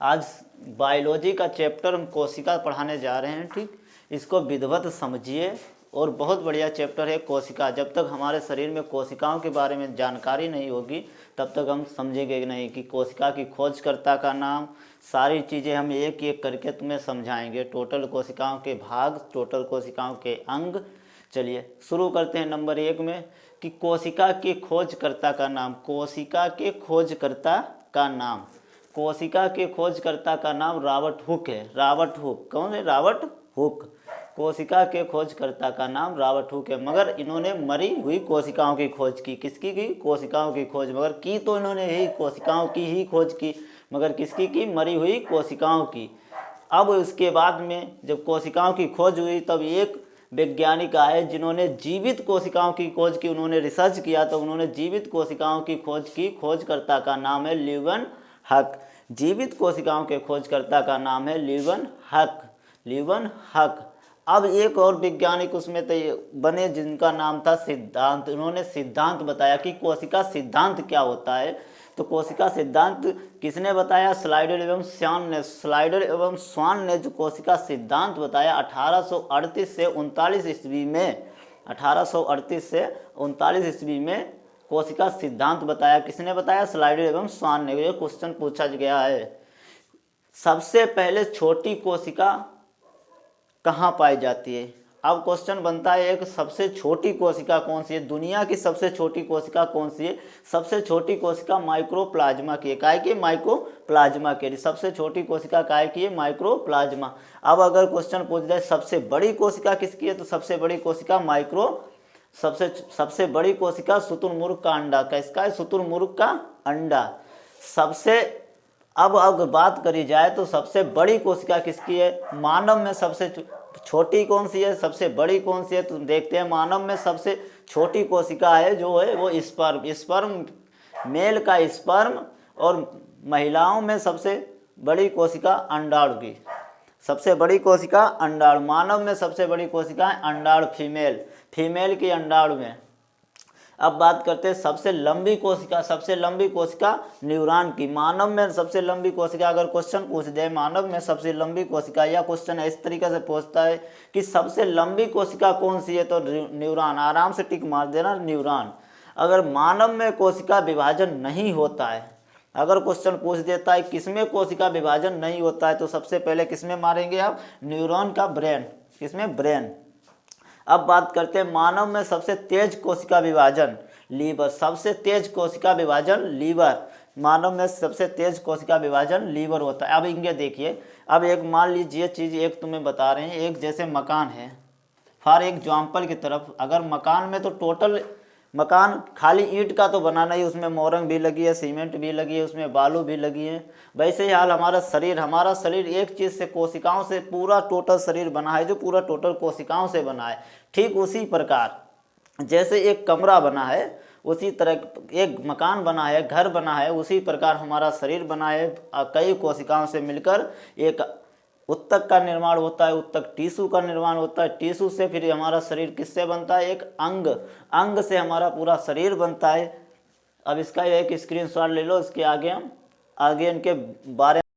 आज बायोलॉजी का चैप्टर हम कोशिका पढ़ाने जा रहे हैं। ठीक, इसको विधिवत समझिए और बहुत बढ़िया चैप्टर है कोशिका। जब तक हमारे शरीर में कोशिकाओं के बारे में जानकारी नहीं होगी तब तक हम समझेंगे नहीं कि कोशिका की खोजकर्ता का नाम, सारी चीज़ें हम एक एक करके तुम्हें समझाएंगे। टोटल कोशिकाओं के भाग, टोटल कोशिकाओं के अंग। चलिए शुरू करते हैं नंबर 1 में कि कोशिका के खोजकर्ता का नाम। कोशिका के खोजकर्ता का नाम, कोशिका के खोजकर्ता का नाम रॉबर्ट हुक है। रॉबर्ट हुक कौन है? Robert Hooke. कोशिका के खोजकर्ता का नाम रॉबर्ट हुक है। मगर इन्होंने मरी हुई कोशिकाओं की खोज की। किसकी की? कोशिकाओं की खोज। मगर की तो इन्होंने ही कोशिकाओं की ही खोज की, मगर किसकी की? मरी हुई कोशिकाओं की। अब उसके बाद में जब कोशिकाओं की खोज हुई तब एक वैज्ञानिक आए जिन्होंने जीवित कोशिकाओं की खोज की। उन्होंने रिसर्च किया तो उन्होंने जीवित कोशिकाओं की खोज की। खोजकर्ता का नाम है ल्यूवन हक। जीवित कोशिकाओं के खोजकर्ता का नाम है ल्यूवन हक। ल्यूवन हक। अब एक और वैज्ञानिक उसमें तो बने जिनका नाम था सिद्धांत। उन्होंने सिद्धांत बताया कि कोशिका सिद्धांत क्या होता है। तो कोशिका सिद्धांत किसने बताया? स्लाइडर एवं स्वान ने। स्लाइडर एवं स्वान ने जो कोशिका सिद्धांत बताया 1838 से 39 ईस्वी में, 1838 से 39 ईस्वी में कोशिका सिद्धांत बताया। किसने बताया? स्लाइडर एवं स्वान ने। ये क्वेश्चन पूछा गया है। सबसे पहले छोटी कोशिका कहाँ पाई जाती है? अब क्वेश्चन बनता है एक, सबसे छोटी कोशिका कौन सी है? दुनिया की सबसे छोटी कोशिका कौन सी है? सबसे छोटी कोशिका माइक्रोप्लाज्मा की है। काय की? माइक्रोप्लाज्मा के। सबसे छोटी कोशिका काय की है? माइक्रोप्लाज्मा। अब अगर क्वेश्चन पूछ जाए सबसे बड़ी कोशिका किसकी है, तो सबसे बड़ी कोशिका सबसे बड़ी कोशिका शुतुरमुर्ग का अंडा। किसका है? शुतुरमुर्ग का अंडा। सबसे अब अगर बात करी जाए तो सबसे बड़ी कोशिका किसकी है? मानव में सबसे छोटी कौन सी है, सबसे बड़ी कौन सी है? तो देखते हैं। मानव में सबसे छोटी कोशिका है जो है वो स्पर्म, मेल का स्पर्म। और महिलाओं में सबसे बड़ी कोशिका अंडाणु की। सबसे बड़ी कोशिका अंडाणु। मानव में सबसे बड़ी कोशिका है अंडाणु, फीमेल की अंडाणु में। अब बात करते हैं सबसे लंबी कोशिका। सबसे लंबी कोशिका न्यूरॉन की। मानव में सबसे लंबी कोशिका, अगर क्वेश्चन पूछ दे मानव में सबसे लंबी कोशिका, या क्वेश्चन इस तरीके से पूछता है कि सबसे लंबी कोशिका कौन सी है, तो न्यूरॉन। आराम से टिक मार देना, न्यूरॉन। अगर मानव में कोशिका विभाजन नहीं होता है, अगर क्वेश्चन पूछ देता है किसमें कोशिका विभाजन नहीं होता है, तो सबसे पहले किसमें मारेंगे आप? न्यूरॉन का ब्रेन। किसमें? ब्रेन। अब बात करते हैं मानव में सबसे तेज कोशिका विभाजन, लीवर। सबसे तेज कोशिका विभाजन लीवर। मानव में सबसे तेज कोशिका विभाजन लीवर होता है। अब इंगे देखिए, अब एक मान लीजिए चीज़ एक तुम्हें बता रहे हैं, एक जैसे मकान है, फॉर एग्जाम्पल की तरफ, अगर मकान में तो टोटल मकान खाली ईंट का तो बनाना ही, उसमें मोरंग भी लगी है, सीमेंट भी लगी है, उसमें बालू भी लगी है। वैसे ही हाल हमारा शरीर एक चीज़ से, कोशिकाओं से पूरा टोटल शरीर बना है, जो पूरा टोटल कोशिकाओं से बना है। ठीक उसी प्रकार जैसे एक कमरा बना है, उसी तरह एक मकान बना है, घर बना है, उसी प्रकार हमारा शरीर बना है। कई कोशिकाओं से मिलकर एक उत्तक का निर्माण होता है, उत्तक टिश्यू का निर्माण होता है, टिश्यू से फिर हमारा शरीर किससे बनता है? एक अंग, अंग से हमारा पूरा शरीर बनता है। अब इसका एक स्क्रीनशॉट ले लो, इसके आगे हम आगे इनके बारे